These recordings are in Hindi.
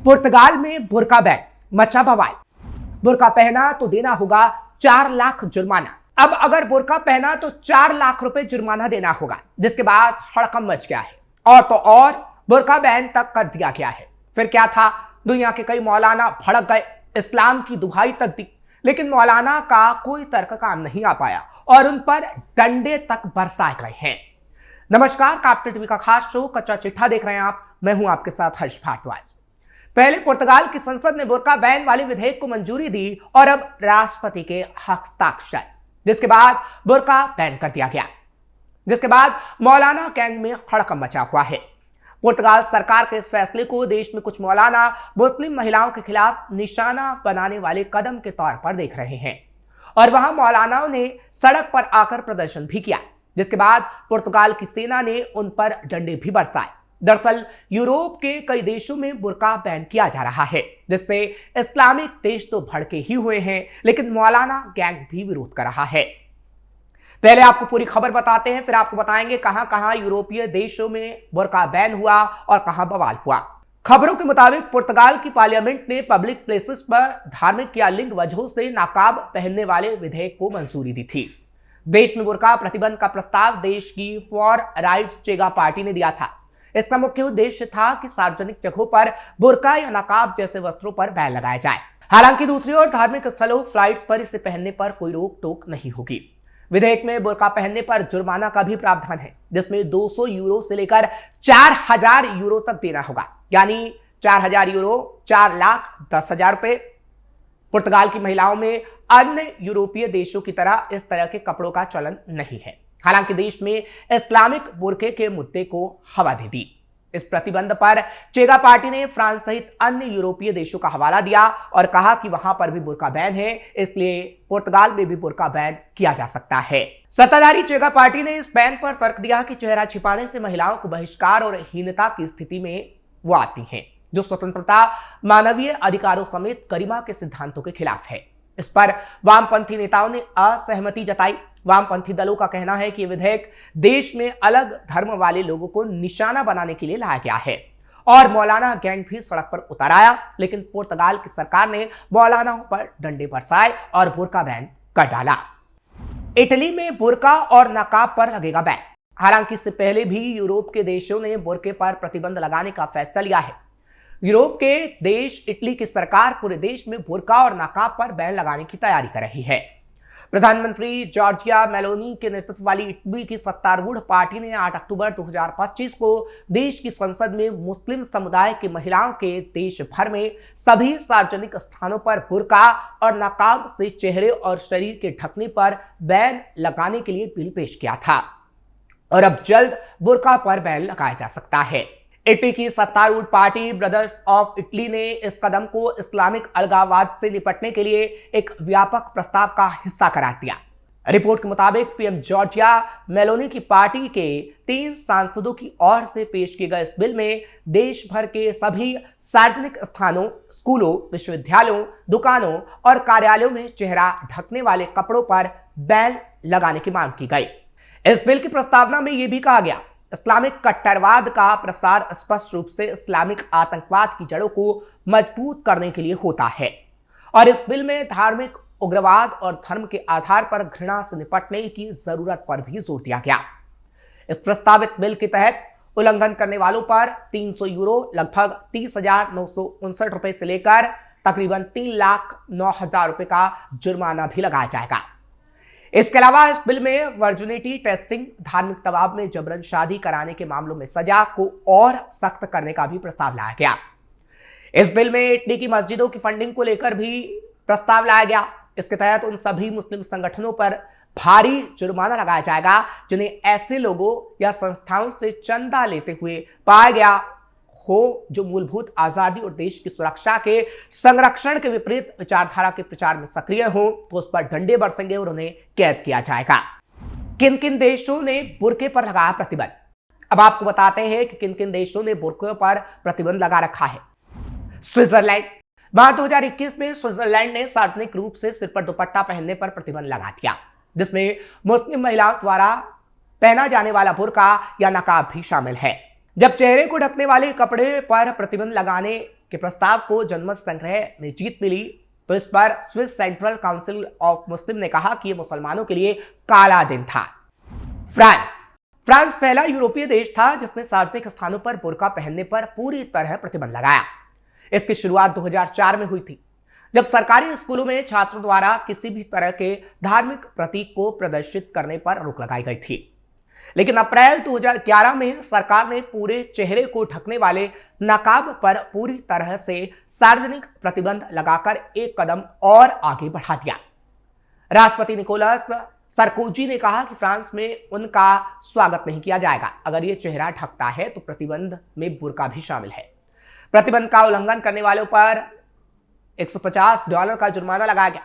पुर्तगाल में बुर्का बैन, मचा बवाल। बुर्का पहना तो देना होगा 4 लाख जुर्माना। अब अगर बुर्का पहना तो 4 लाख रुपए जुर्माना देना होगा, जिसके बाद हड़कंप मच गया है। और तो और बुर्का बैन तक कर दिया गया है। फिर क्या था, दुनिया के कई मौलाना भड़क गए, इस्लाम की दुहाई तक दी, लेकिन मौलाना का कोई तर्क काम नहीं आ पाया और उन पर डंडे तक बरसाए गए हैं। नमस्कार, कैपिटल टीवी का खास शो कच्चा चिट्ठा देख रहे हैं आप। मैं हूं आपके साथ हर्ष भारद्वाज। पहले पुर्तगाल की संसद ने बुर्का बैन वाले विधेयक को मंजूरी दी और अब राष्ट्रपति के हस्ताक्षर, जिसके बाद बुर्का बैन कर दिया गया, जिसके बाद मौलाना गैंग में हड़कंप मचा हुआ है। पुर्तगाल सरकार के इस फैसले को देश में कुछ मौलाना मुस्लिम महिलाओं के खिलाफ निशाना बनाने वाले कदम के तौर पर देख रहे हैं और वहां मौलानाओं ने सड़क पर आकर प्रदर्शन भी किया, जिसके बाद पुर्तगाल की सेना ने उन पर डंडे भी बरसाए। दरअसल यूरोप के कई देशों में बुर्का बैन किया जा रहा है, जिससे इस्लामिक देश तो भड़के ही हुए हैं, लेकिन मौलाना गैंग भी विरोध कर रहा है। पहले आपको पूरी खबर बताते हैं, फिर आपको बताएंगे कहां कहां यूरोपीय देशों में बुर्का बैन हुआ और कहां बवाल हुआ। खबरों के मुताबिक पुर्तगाल की पार्लियामेंट ने पब्लिक प्लेसेस पर धार्मिक या लिंग वजहों से नकाब पहनने वाले विधेयक को मंजूरी दी थी। देश में बुर्का प्रतिबंध का प्रस्ताव देश की फॉर राइट्स चेगा पार्टी ने दिया था। इसका मुख्य उद्देश्य था कि सार्वजनिक जगहों पर बुर्का या नकाब जैसे वस्त्रों पर बैन लगाया जाए। हालांकि दूसरी ओर धार्मिक स्थलों, फ्लाइट्स पर इसे पहनने पर कोई रोक टोक नहीं होगी। विधेयक में बुर्का पहनने पर जुर्माना का भी प्रावधान है, जिसमें 200 यूरो से लेकर 4000 यूरो तक देना होगा, यानी 4000 यूरो 4,10,000 रुपए। पुर्तगाल की महिलाओं में अन्य यूरोपीय देशों की तरह के कपड़ों का चलन नहीं है। हालांकि देश में इस्लामिक बुर्के के मुद्दे को हवा दे दी। इस प्रतिबंध पर चेगा पार्टी ने फ्रांस सहित अन्य यूरोपीय देशों का हवाला दिया और कहा कि वहां पर भी बुर्का बैन है, इसलिए पुर्तगाल में भी बुर्का बैन किया जा सकता है। सत्ताधारी चेगा पार्टी ने इस बैन पर तर्क दिया कि चेहरा छिपाने से महिलाओं को बहिष्कार और हीनता की स्थिति में वो आती हैं, जो स्वतंत्रता, मानवीय अधिकारों समेत गरिमा के सिद्धांतों के खिलाफ है। इस पर वामपंथी नेताओं ने असहमति जताई। वामपंथी दलों का कहना है कि यह विधेयक देश में अलग धर्म वाले लोगों को निशाना बनाने के लिए लाया गया है और मौलाना गैंग भी सड़क पर उतर आया, लेकिन पुर्तगाल की सरकार ने मौलानाओं पर डंडे बरसाए और बुर्का बैन कर डाला। इटली में बुर्का और नकाब पर लगेगा बैन। हालांकि इससे पहले भी यूरोप के देशों ने बुर्के पर प्रतिबंध लगाने का फैसला लिया है। यूरोप के देश इटली की सरकार पूरे देश में बुर्का और नकाब पर बैन लगाने की तैयारी कर रही है। प्रधानमंत्री जॉर्जिया मेलोनी के नेतृत्व वाली इटली की सत्तारूढ़ पार्टी ने 8 अक्टूबर 2025 को देश की संसद में मुस्लिम समुदाय की महिलाओं के देश भर में सभी सार्वजनिक स्थानों पर बुर्का और नकाब से चेहरे और शरीर के ढकने पर बैन लगाने के लिए बिल पेश किया था और अब जल्द बुर्का पर बैन लगाया जा सकता है। इटली की सत्तारूढ़ पार्टी ब्रदर्स ऑफ इटली ने इस कदम को इस्लामिक अलगाववाद से निपटने के लिए एक व्यापक प्रस्ताव का हिस्सा करार दिया। रिपोर्ट के मुताबिक पीएम जॉर्जिया मेलोनी की पार्टी के 3 सांसदों की ओर से पेश किए गए इस बिल में देश भर के सभी सार्वजनिक स्थानों, स्कूलों, विश्वविद्यालयों, दुकानों और कार्यालयों में चेहरा ढकने वाले कपड़ों पर बैन लगाने की मांग की गई। इस बिल की प्रस्तावना में यह भी कहा गया, इस्लामिक कट्टरवाद का प्रसार स्पष्ट रूप से इस्लामिक आतंकवाद की जड़ों को मजबूत करने के लिए होता है और इस बिल में धार्मिक उग्रवाद और धर्म के आधार पर घृणा से निपटने की जरूरत पर भी जोर दिया गया। इस प्रस्तावित बिल के तहत उल्लंघन करने वालों पर 300 यूरो लगभग 30,959 रुपए से लेकर तकरीबन 3,09,000 रुपए का जुर्माना भी लगाया जाएगा। इसके अलावा इस बिल में वर्जिनिटी टेस्टिंग, धार्मिक दबाव में जबरन शादी कराने के मामलों में सजा को और सख्त करने का भी प्रस्ताव लाया गया। इस बिल में इटली की मस्जिदों की फंडिंग को लेकर भी प्रस्ताव लाया गया। इसके तहत उन सभी मुस्लिम संगठनों पर भारी जुर्माना लगाया जाएगा जिन्हें ऐसे लोगों या संस्थाओं से चंदा लेते हुए पाया गया हो जो मूलभूत आजादी और देश की सुरक्षा के संरक्षण के विपरीत विचारधारा के प्रचार में सक्रिय हो, तो उस पर डंडे बरसेंगे और उन्हें कैद किया जाएगा। किन किन देशों ने बुर्के पर लगाया प्रतिबंध? अब आपको बताते हैं कि किन किन देशों ने बुर्के पर प्रतिबंध लगा रखा है। स्विट्जरलैंड। मार्च 2021 में स्विट्जरलैंड ने सार्वजनिक रूप से सिर पर दुपट्टा पहनने पर प्रतिबंध लगा दिया, जिसमें मुस्लिम महिलाओं द्वारा पहना जाने वाला बुर्का या नकाब भी शामिल है। जब चेहरे को ढकने वाले कपड़े पर प्रतिबंध लगाने के प्रस्ताव को जनमत संग्रह में जीत मिली तो इस पर Swiss central council of Muslim ने कहा कि यह मुसलमानों के लिए काला दिन था। फ्रांस पहला यूरोपीय देश था जिसने सार्वजनिक स्थानों पर बुर्का पहनने पर पूरी तरह प्रतिबंध लगाया। इसकी शुरुआत 2004 में हुई थी, जब सरकारी स्कूलों में छात्रों द्वारा किसी भी तरह के धार्मिक प्रतीक को प्रदर्शित करने पर रोक लगाई गई थी। लेकिन अप्रैल 2011 में सरकार ने पूरे चेहरे को ढकने वाले नकाब पर पूरी तरह से सार्वजनिक प्रतिबंध लगाकर एक कदम और आगे बढ़ा दिया। राष्ट्रपति निकोलस सरकोजी ने कहा कि फ्रांस में उनका स्वागत नहीं किया जाएगा अगर ये चेहरा ढकता है तो प्रतिबंध में बुर्का भी शामिल है। प्रतिबंध का उल्लंघन करने वालों पर $150 का जुर्माना लगाया गया।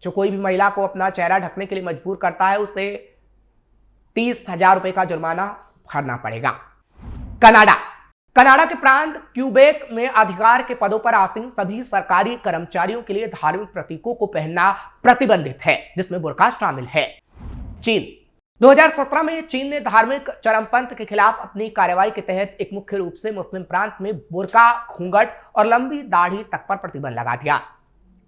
जो कोई भी महिला को अपना चेहरा ढकने के लिए मजबूर करता है उसे 30,000 रुपए का जुर्माना भरना पड़ेगा। कनाडा के प्रांत क्यूबेक में अधिकार के पदों पर आसीन सभी सरकारी कर्मचारियों के लिए धार्मिक प्रतीकों को पहनना प्रतिबंधित है, जिसमें बुर्का शामिल है। चीन 2017 में चीन ने धार्मिक चरमपंथ के खिलाफ अपनी कार्रवाई के तहत एक मुख्य रूप से मुस्लिम प्रांत में बुर्का, घूंघट और लंबी दाढ़ी तक पर प्रतिबंध लगा दिया।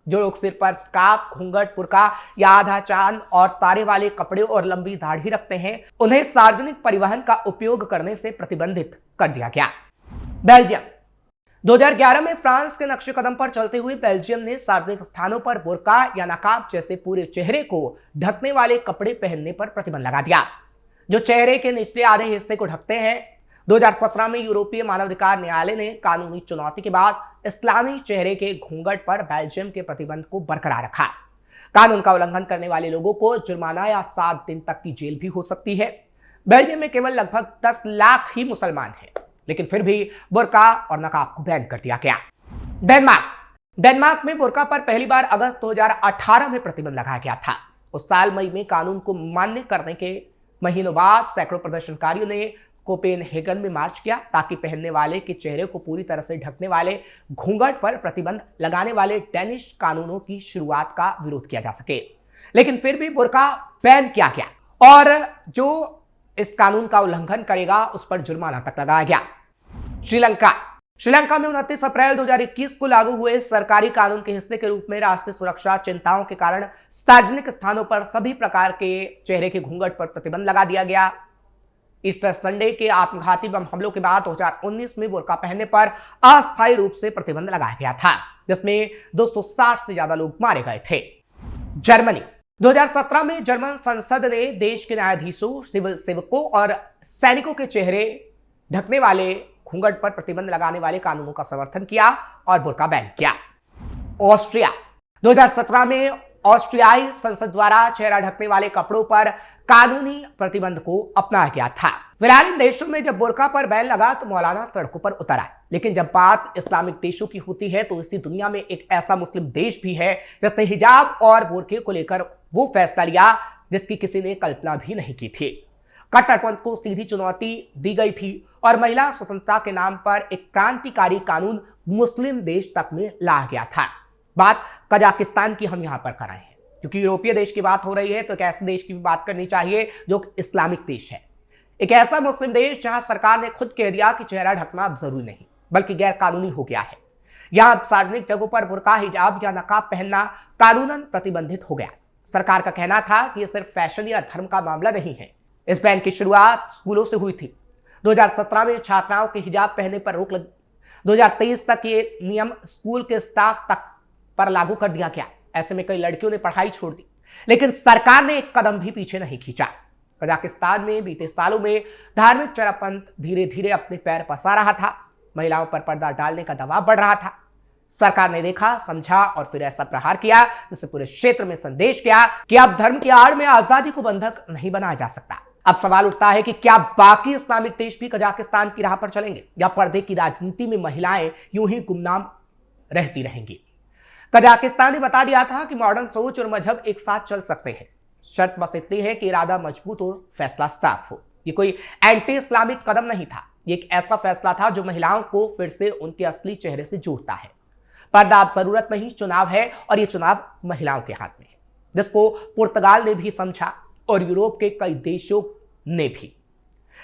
जो लोग सिर पर स्कार्फ, घूंघट, बुर्का या आधा चांद और तारे वाले कपड़े और लंबी दाढ़ी रखते हैं उन्हें सार्वजनिक परिवहन का उपयोग करने से प्रतिबंधित कर दिया गया। बेल्जियम 2011 में फ्रांस के नक्शे कदम पर चलते हुए बेल्जियम ने सार्वजनिक स्थानों पर बुर्का या नकाब जैसे पूरे चेहरे को ढकने वाले कपड़े पहनने पर प्रतिबंध लगा दिया, जो चेहरे के निचले आधे हिस्से को ढकते हैं। 2017 में यूरोपीय मानवाधिकार न्यायालय ने कानूनी चुनौती के बाद इस्लामी चेहरे के घूंघट पर बेल्जियम के प्रतिबंध को बरकरार रखा। कानून का उल्लंघन करने वाले लोगों को जुर्माना या 7 दिन तक की जेल भी हो सकती है। बेल्जियम में केवल लगभग 10 लाख ही मुसलमान हैं, लेकिन फिर भी बुर्का और नकाब को बैन कर दिया गया। डेनमार्क में बुर्का पर पहली बार अगस्त 2018 में प्रतिबंध लगाया गया था। उस साल मई में कानून को मान्य करने के महीनों बाद सैकड़ों प्रदर्शनकारियों ने कोपेनहेगन में मार्च किया ताकि पहनने वाले के चेहरे को पूरी तरह से ढकने वाले घूंघट पर प्रतिबंध लगाने वाले डेनिश कानूनों की शुरुआत का विरोध किया जा सके। लेकिन फिर भी बुर्का बैन किया गया और जो इस कानून का उल्लंघन करेगा उस पर जुर्माना तक लगाया गया। श्रीलंका में 29 अप्रैल 2021 को लागू हुए सरकारी कानून के हिस्से के रूप में राष्ट्रीय सुरक्षा चिंताओं के कारण सार्वजनिक स्थानों पर सभी प्रकार के चेहरे के घूंघट पर प्रतिबंध लगा दिया गया। ईस्टर संडे के आत्मघाती बम हमलों के बाद 2019 में बुर्का पहनने पर अस्थायी रूप से प्रतिबंध लगाया गया था, जिसमें 260 से ज्यादा लोग मारे गए थे। जर्मनी 2017 में जर्मन संसद ने देश के न्यायाधीशों, सिविल सेवकों और सैनिकों के चेहरे ढकने वाले घूंघट पर प्रतिबंध लगाने वाले कानूनों का समर्थन किया और बुर्का बैन किया। ऑस्ट्रिया 2017 में ऑस्ट्रियाई संसद द्वारा चेहरा ढकने वाले कपड़ों पर कानूनी प्रतिबंध को अपनाया गया था। फिलहाल इन देशों में जब बुर्का पर बैन लगा तो मौलाना सड़कों पर उतर आए, लेकिन जब बात इस्लामिक देशों की होती है तो इसी दुनिया में एक ऐसा मुस्लिम देश भी है जिसने हिजाब और बुर्के को लेकर वो फैसला लिया जिसकी किसी ने कल्पना भी नहीं की थी। कट्टरपंथ को सीधी चुनौती दी गई थी और महिला स्वतंत्रता के नाम पर एक क्रांतिकारी कानून मुस्लिम देश तक में लाया गया था। बात कजाकिस्तान की हम यहां पर कर रहे हैं क्योंकि यूरोपीय देश की बात हो रही है तो एक ऐसे देश की भी बात करनी चाहिए जो इस्लामिक देश है। एक ऐसा मुस्लिम देश जहां सरकार ने खुद कह दिया कि चेहरा ढकना अब जरूरी नहीं बल्कि गैर कानूनी हो गया है। यहां सार्वजनिक जगहों पर बुर्का, हिजाब या नकाब पहनना कानूनन प्रतिबंधित हो गया। सरकार का कहना था कि यह सिर्फ फैशन या धर्म का मामला नहीं है। इस बैन की शुरुआत स्कूलों से हुई थी। 2017 में छात्राओं के हिजाब पहनने पर रोक लगी। 2023 तक ये नियम स्कूल के स्टाफ तक पर लागू कर दिया गया। ऐसे में कई लड़कियों ने पढ़ाई छोड़ दी, लेकिन सरकार ने एक कदम भी पीछे नहीं खींचा। कजाकिस्तान में बीते सालों में धार्मिक चरमपंथ धीरे धीरे अपने पैर पसार रहा था। महिलाओं पर पर्दा डालने का दबाव बढ़ रहा था। सरकार ने देखा, समझा और फिर ऐसा प्रहार किया जिससे पूरे क्षेत्र में संदेश किया कि अब धर्म की आड़ में आजादी को बंधक नहीं बनाया जा सकता। अब सवाल उठता है कि क्या बाकी इस्लामिक देश भी कजाकिस्तान की राह पर चलेंगे या पर्दे की राजनीति में महिलाएं यूं ही गुमनाम रहती रहेंगी। कजाकिस्तान ने बता दिया था कि मॉडर्न सोच और मजहब एक साथ चल सकते हैं। शर्त बस इतनी है कि इरादा मजबूत और फैसला साफ हो। ये कोई एंटी इस्लामिक कदम नहीं था, ये एक ऐसा फैसला था जो महिलाओं को फिर से उनके असली चेहरे से जोड़ता है। पर्दा अब जरूरत नहीं, चुनाव है और ये चुनाव महिलाओं के हाथ में है, जिसको पुर्तगाल ने भी समझा और यूरोप के कई देशों ने भी।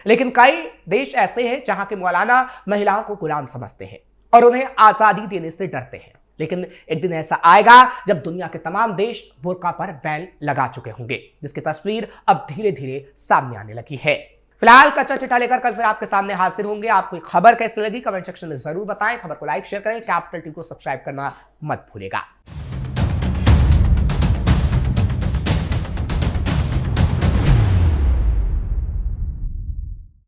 लेकिन कई देश ऐसे हैं जहां के मौलाना महिलाओं को गुलाम समझते हैं और उन्हें आजादी देने से डरते हैं। लेकिन एक दिन ऐसा आएगा जब दुनिया के तमाम देश बुर्का पर बैन लगा चुके होंगे, जिसकी तस्वीर अब धीरे धीरे सामने आने लगी है। फिलहाल कच्चा चिट्ठा लेकर कल फिर आपके सामने हाजिर होंगे। आपको खबर कैसी लगी कमेंट सेक्शन में जरूर बताएं। खबर को लाइक शेयर करें, कैपिटल टीवी को सब्सक्राइब करना मत भूलेगा।